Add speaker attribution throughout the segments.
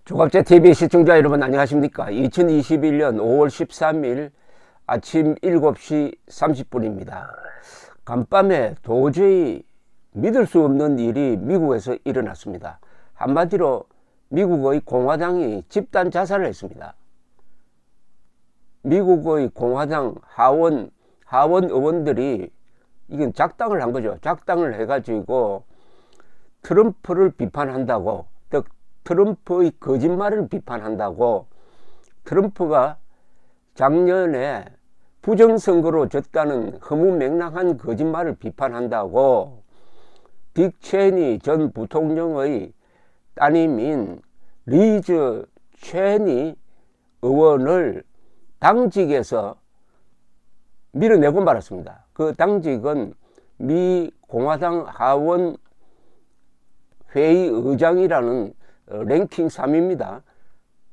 Speaker 1: 조갑제 TV 시청자 여러분 안녕하십니까? 2021년 5월 13일 아침 7시 30분입니다. 간밤에 도저히 믿을 수 없는 일이 미국에서 일어났습니다. 한마디로 미국의 공화당이 집단 자살을 했습니다. 미국의 공화당 하원 의원들이 이건 작당을 한 거죠. 작당을 해가지고 트럼프를 비판한다고, 트럼프의 거짓말을 비판한다고, 트럼프가 작년에 부정선거로 졌다는 허무맹랑한 거짓말을 비판한다고 딕 체니 전 부통령의 따님인 리즈 체니 의원을 당직에서 밀어내고 말았습니다. 그 당직은 미 공화당 하원 회의 의장이라는 랭킹 3위입니다.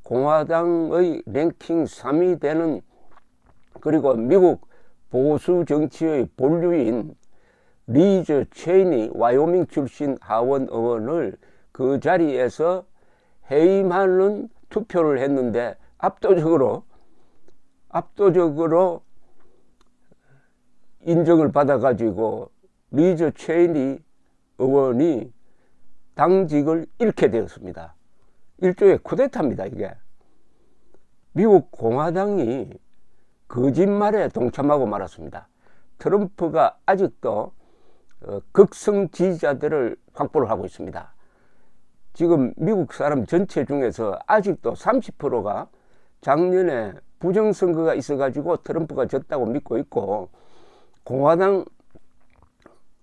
Speaker 1: 공화당의 랭킹 3위 되는, 그리고 미국 보수 정치의 본류인 리즈 체이니 와이오밍 출신 하원 의원을 그 자리에서 해임하는 투표를 했는데 압도적으로 인정을 받아가지고 리즈 체이니 의원이 당직을 잃게 되었습니다. 일종의 쿠데타입니다. 이게 미국 공화당이 거짓말에 동참하고 말았습니다. 트럼프가 아직도 극성 지지자들을 확보를 하고 있습니다. 지금 미국 사람 전체 중에서 아직도 30%가 작년에 부정선거가 있어가지고 트럼프가 졌다고 믿고 있고, 공화당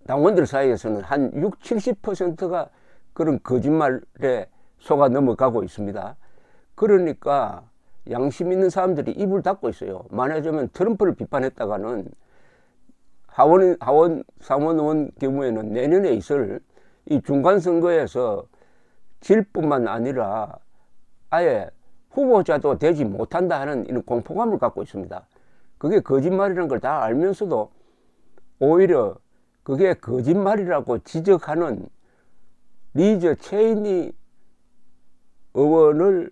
Speaker 1: 당원들 사이에서는 한 60~70%가 그런 거짓말에 속아 넘어가고 있습니다. 그러니까 양심 있는 사람들이 입을 닫고 있어요. 말하자면 트럼프를 비판했다가는 하원 상원의원 경우에는 내년에 있을 이 중간선거에서 질 뿐만 아니라 아예 후보자도 되지 못한다 하는 이런 공포감을 갖고 있습니다. 그게 거짓말이라는 걸 다 알면서도 오히려 그게 거짓말이라고 지적하는 리즈 체이니 의원을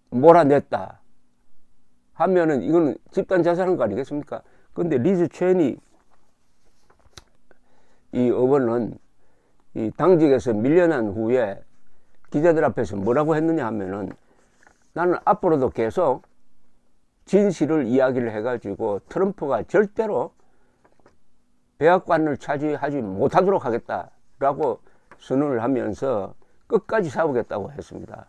Speaker 1: 몰아냈다 하면은 이거는 집단 자살한 거 아니겠습니까? 근데 리즈 체이니 이 의원은 이 당직에서 밀려난 후에 기자들 앞에서 뭐라고 했느냐 하면은, 나는 앞으로도 계속 진실을 이야기를 해가지고 트럼프가 절대로 백악관을 차지하지 못하도록 하겠다라고 선언을 하면서 끝까지 싸우겠다고 했습니다.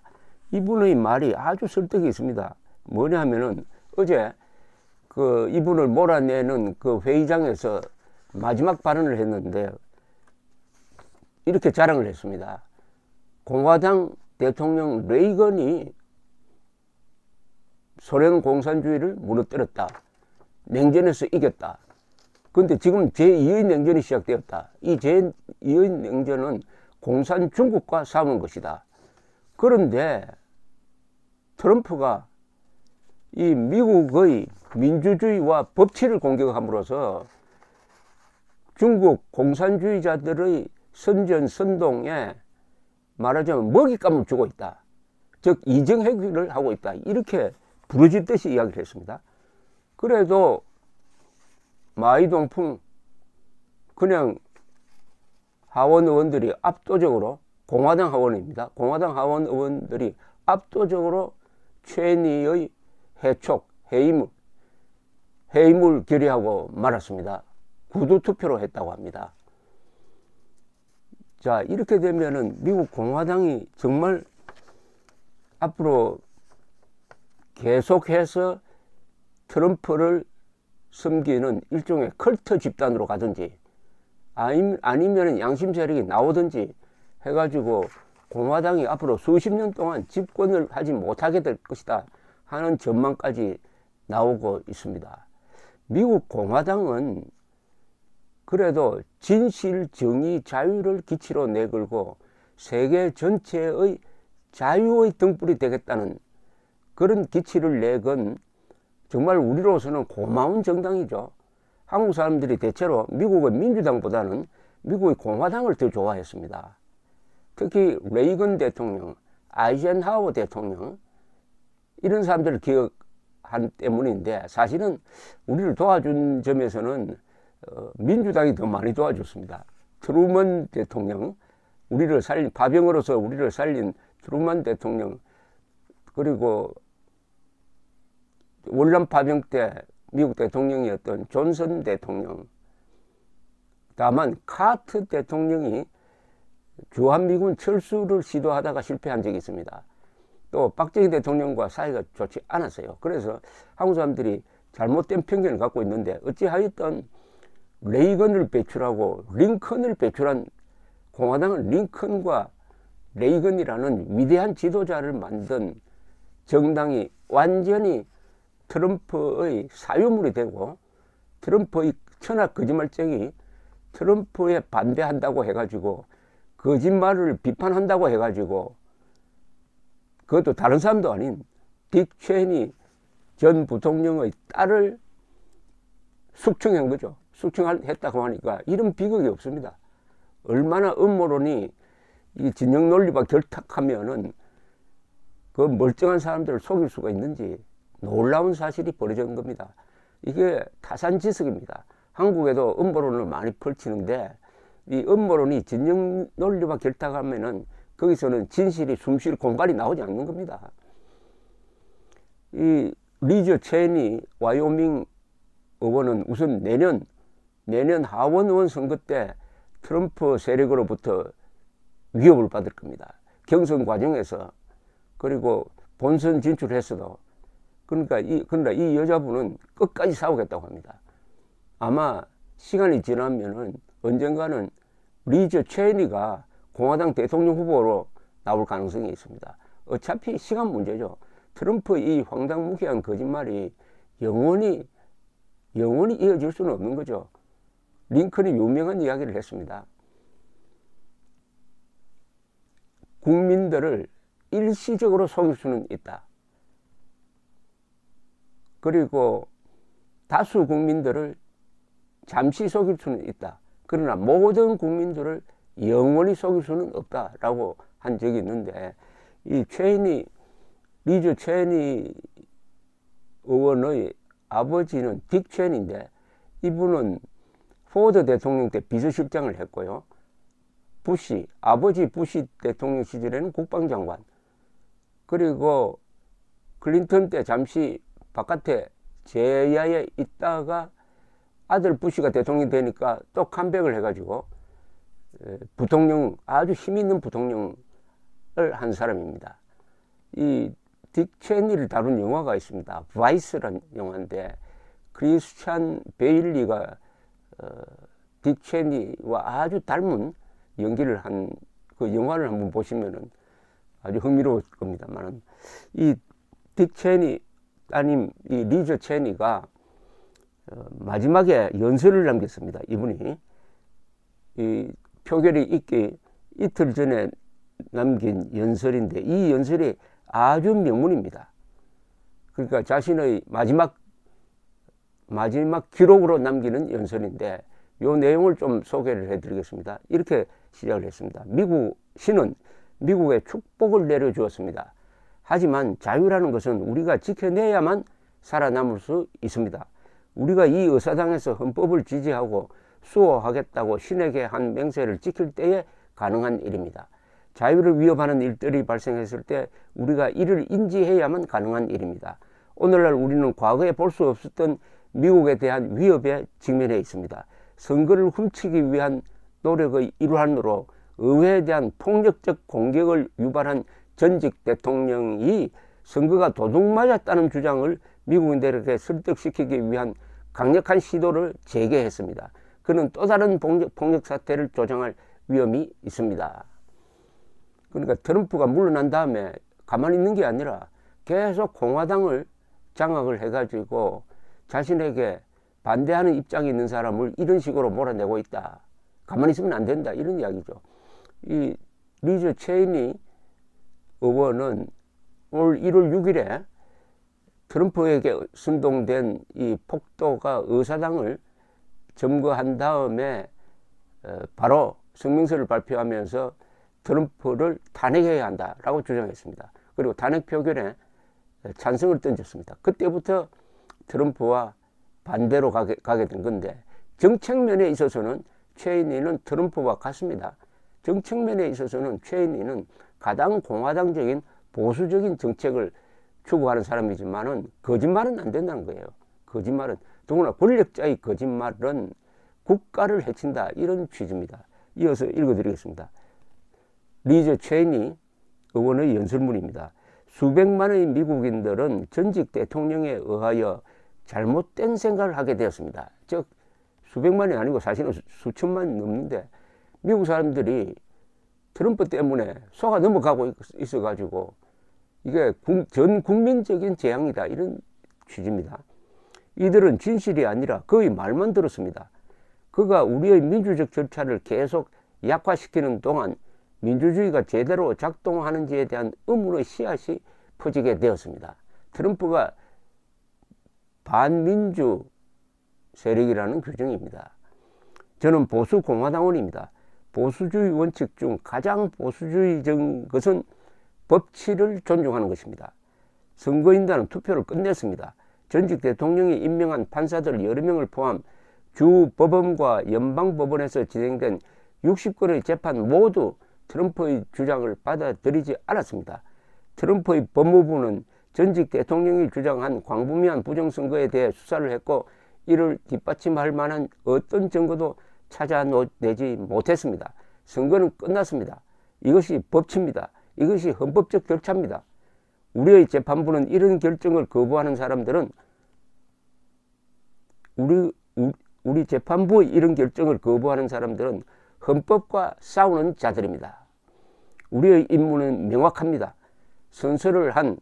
Speaker 1: 이분의 말이 아주 설득이 있습니다. 뭐냐 하면은 어제 그 이분을 몰아내는 그 회의장에서 마지막 발언을 했는데 이렇게 자랑을 했습니다. 공화당 대통령 레이건이 소련 공산주의를 무너뜨렸다. 냉전에서 이겼다. 근데 지금 제2의 냉전이 시작되었다. 이 제2의 냉전은 공산 중국과 싸우는 것이다. 그런데 트럼프가 이 미국의 민주주의와 법치를 공격함으로써 중국 공산주의자들의 선전선동에 말하자면 먹잇감을 주고 있다. 즉 이정행위를 하고 있다. 이렇게 부르짖듯이 이야기를 했습니다. 그래도 마이동풍 그냥 하원 의원들이 압도적으로, 공화당 하원입니다. 공화당 하원 의원들이 압도적으로 체니의 해촉, 해임을 결의하고 말았습니다. 구두 투표로 했다고 합니다. 자, 이렇게 되면은 미국 공화당이 정말 앞으로 계속해서 트럼프를 섬기는 일종의 컬트 집단으로 가든지 아니면 양심 세력이 나오든지 해가지고 공화당이 앞으로 수십 년 동안 집권을 하지 못하게 될 것이다 하는 전망까지 나오고 있습니다. 미국 공화당은 그래도 진실, 정의, 자유를 기치로 내걸고 세계 전체의 자유의 등불이 되겠다는 그런 기치를 내건 정말 우리로서는 고마운 정당이죠. 한국 사람들이 대체로 미국의 민주당보다는 미국의 공화당을 더 좋아했습니다. 특히 레이건 대통령, 아이젠하워 대통령, 이런 사람들을 기억한 때문인데, 사실은 우리를 도와준 점에서는 민주당이 더 많이 도와줬습니다. 트루먼 대통령, 우리를 살린, 파병으로서 우리를 살린 트루먼 대통령, 그리고 월남 파병 때 미국 대통령이었던 존슨 대통령, 다만 카트 대통령이 주한미군 철수를 시도하다가 실패한 적이 있습니다. 또 박정희 대통령과 사이가 좋지 않았어요. 그래서 한국 사람들이 잘못된 편견을 갖고 있는데, 어찌하였든 레이건을 배출하고 링컨을 배출한 공화당은 링컨과 레이건이라는 위대한 지도자를 만든 정당이 완전히 트럼프의 사유물이 되고, 트럼프의 천하 거짓말쟁이 트럼프에 반대한다고 해가지고 거짓말을 비판한다고 해가지고, 그것도 다른 사람도 아닌 딕 체니 전 부통령의 딸을 숙청한 거죠. 숙청했다고 하니까 이런 비극이 없습니다. 얼마나 음모론이 이 진영 논리와 결탁하면은 그 멀쩡한 사람들을 속일 수가 있는지 놀라운 사실이 벌어진 겁니다. 이게 타산지석입니다. 한국에도 음모론을 많이 펼치는데, 이 음모론이 진영 논리와 결탁하면은 거기서는 진실이 숨쉴 공간이 나오지 않는 겁니다. 이 리저 체니 와이오밍 의원은 우선 내년 하원 의원 선거 때 트럼프 세력으로부터 위협을 받을 겁니다. 경선 과정에서, 그리고 본선 진출했어도. 그러니까 이 여자분은 끝까지 싸우겠다고 합니다. 아마 시간이 지나면은 언젠가는 리저 체니가 공화당 대통령 후보로 나올 가능성이 있습니다. 어차피 시간 문제죠. 트럼프 이 황당무계한 거짓말이 영원히 이어질 수는 없는 거죠. 링컨이 유명한 이야기를 했습니다. 국민들을 일시적으로 속일 수는 있다. 그리고 다수 국민들을 잠시 속일 수는 있다. 그러나 모든 국민들을 영원히 속일 수는 없다라고 한 적이 있는데, 이 리저 체니 의원의 아버지는 딕 체니인데, 이분은 포드 대통령 때 비서실장을 했고요. 아버지 부시 대통령 시절에는 국방장관, 그리고 클린턴 때 잠시 바깥에 제야에 있다가 아들 부시가 대통령이 되니까 또 컴백을 해가지고 부통령, 아주 힘 있는 부통령을 한 사람입니다. 이 딕 체니를 다룬 영화가 있습니다. 바이스라는 영화인데, 크리스찬 베일리가 딕 체니와 아주 닮은 연기를 한 그 영화를 한번 보시면은 아주 흥미로울 겁니다만, 이 딕 체니 따님, 이 리저 체니가 마지막에 연설을 남겼습니다. 이분이 이 표결이 있기 이틀 전에 남긴 연설인데, 이 연설이 아주 명문입니다. 그러니까 자신의 마지막 기록으로 남기는 연설인데, 이 내용을 좀 소개를 해드리겠습니다. 이렇게 시작을 했습니다. 신은 미국에 축복을 내려주었습니다. 하지만 자유라는 것은 우리가 지켜내야만 살아남을 수 있습니다. 우리가 이 의사당에서 헌법을 지지하고 수호하겠다고 신에게 한 맹세를 지킬 때에 가능한 일입니다. 자유를 위협하는 일들이 발생했을 때 우리가 이를 인지해야만 가능한 일입니다. 오늘날 우리는 과거에 볼 수 없었던 미국에 대한 위협에 직면해 있습니다. 선거를 훔치기 위한 노력의 일환으로 의회에 대한 폭력적 공격을 유발한 전직 대통령이 선거가 도둑맞았다는 주장을 미국인들에게 설득시키기 위한 강력한 시도를 재개했습니다. 그는 또 다른 폭력 사태를 조장할 위험이 있습니다. 그러니까 트럼프가 물러난 다음에 가만히 있는 게 아니라 계속 공화당을 장악을 해가지고 자신에게 반대하는 입장이 있는 사람을 이런 식으로 몰아내고 있다. 가만히 있으면 안 된다. 이런 이야기죠. 이 리저 체니 의원은 올 1월 6일에 트럼프에게 선동된 이 폭도가 의사당을 점거한 다음에 바로 성명서를 발표하면서 트럼프를 탄핵해야 한다라고 주장했습니다. 그리고 탄핵 표결에 찬성을 던졌습니다. 그때부터 트럼프와 반대로 가게 된 건데, 정책면에 있어서는 체인리는 트럼프와 같습니다. 정책면에 있어서는 체인리는 가장 공화당적인 보수적인 정책을 추구하는 사람이지만은 거짓말은 안 된다는 거예요. 거짓말은, 더구나 권력자의 거짓말은 국가를 해친다, 이런 취지입니다. 이어서 읽어드리겠습니다. 리즈 체인리 의원의 연설문입니다. 수백만의 미국인들은 전직 대통령에 의하여 잘못된 생각을 하게 되었습니다. 즉 수백만이 아니고 사실은 수천만 넘는데, 미국 사람들이 트럼프 때문에 속아 넘어가고 있어가지고 이게 전 국민적인 재앙이다, 이런 취지입니다. 이들은 진실이 아니라 그의 말만 들었습니다. 그가 우리의 민주적 절차를 계속 약화시키는 동안 민주주의가 제대로 작동하는지에 대한 의문의 씨앗이 퍼지게 되었습니다. 트럼프가 반민주 세력이라는 규정입니다. 저는 보수 공화당원입니다. 보수주의 원칙 중 가장 보수주의적인 것은 법치를 존중하는 것입니다. 선거인단은 투표를 끝냈습니다. 전직 대통령이 임명한 판사들 여러 명을 포함 주 법원과 연방법원에서 진행된 60건의 재판 모두 트럼프의 주장을 받아들이지 않았습니다. 트럼프의 법무부는 전직 대통령이 주장한 광범위한 부정선거에 대해 수사를 했고, 이를 뒷받침할 만한 어떤 증거도 찾아내지 못했습니다. 선거는 끝났습니다. 이것이 법치입니다. 이것이 헌법적 절차입니다. 우리의 재판부는 이런 결정을 거부하는 사람들은 우리 재판부의 이런 결정을 거부하는 사람들은 헌법과 싸우는 자들입니다. 우리의 임무는 명확합니다. 선서를 한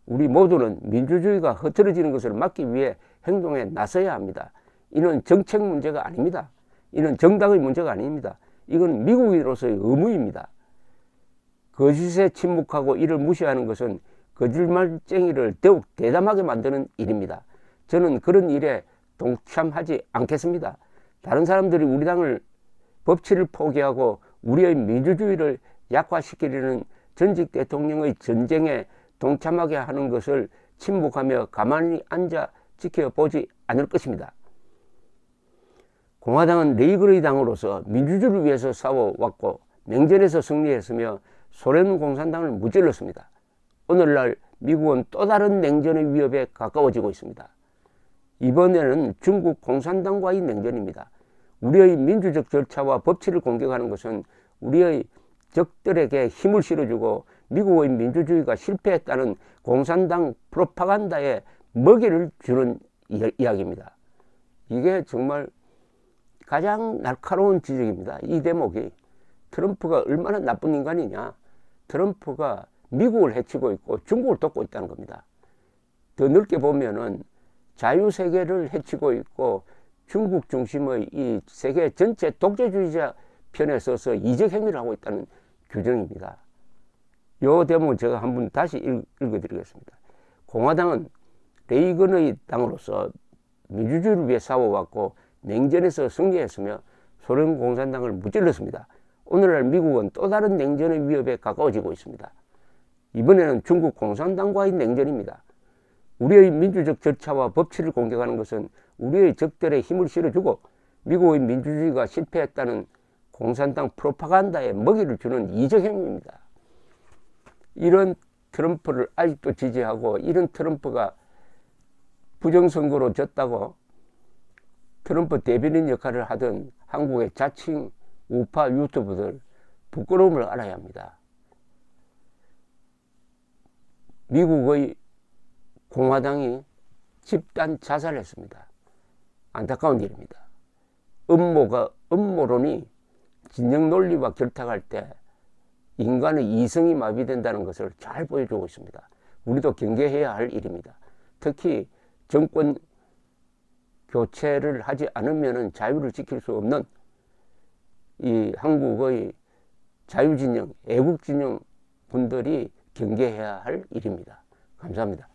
Speaker 1: 우리 모두는 민주주의가 흐트러지는 것을 막기 위해 행동에 나서야 합니다. 이는 정책 문제가 아닙니다. 이는 정당의 문제가 아닙니다. 이건 미국인으로서의 의무입니다. 거짓에 침묵하고 이를 무시하는 것은 거짓말쟁이를 더욱 대담하게 만드는 일입니다. 저는 그런 일에 동참하지 않겠습니다. 다른 사람들이 우리 당을 법치를 포기하고 우리의 민주주의를 약화시키려는 전직 대통령의 전쟁에 동참하게 하는 것을 침묵하며 가만히 앉아 지켜보지 않을 것입니다. 공화당은 레이건의 당으로서 민주주의를 위해서 싸워왔고 냉전에서 승리했으며 소련 공산당을 무찔렀습니다. 오늘날 미국은 또 다른 냉전의 위협에 가까워지고 있습니다. 이번에는 중국 공산당과의 냉전입니다. 우리의 민주적 절차와 법치를 공격하는 것은 우리의 적들에게 힘을 실어주고 미국의 민주주의가 실패했다는 공산당 프로파간다에 먹이를 주는 이야기입니다. 이게 정말 가장 날카로운 지적입니다. 이 대목이 트럼프가 얼마나 나쁜 인간이냐. 트럼프가 미국을 해치고 있고 중국을 돕고 있다는 겁니다. 더 넓게 보면은 자유세계를 해치고 있고 중국 중심의 이 세계 전체 독재주의자 편에 서서 이적 행위를 하고 있다는 규정입니다. 이 대목은 제가 한번 다시 읽어드리겠습니다. 공화당은 레이건의 당으로서 민주주의를 위해 싸워왔고 냉전에서 승리했으며 소련 공산당을 무찔렀습니다. 오늘날 미국은 또 다른 냉전의 위협에 가까워지고 있습니다. 이번에는 중국 공산당과의 냉전입니다. 우리의 민주적 절차와 법치를 공격하는 것은 우리의 적들의 힘을 실어주고 미국의 민주주의가 실패했다는 공산당 프로파간다에 먹이를 주는 이적 행위입니다. 이런 트럼프를 아직도 지지하고 이런 트럼프가 부정선거로 졌다고 트럼프 대변인 역할을 하던 한국의 자칭 우파 유튜버들 부끄러움을 알아야 합니다. 미국의 공화당이 집단 자살했습니다. 안타까운 일입니다. 음모론이 진영 논리와 결탁할 때 인간의 이성이 마비된다는 것을 잘 보여주고 있습니다. 우리도 경계해야 할 일입니다. 특히 정권 교체를 하지 않으면 자유를 지킬 수 없는 이 한국의 자유진영, 애국진영 분들이 경계해야 할 일입니다. 감사합니다.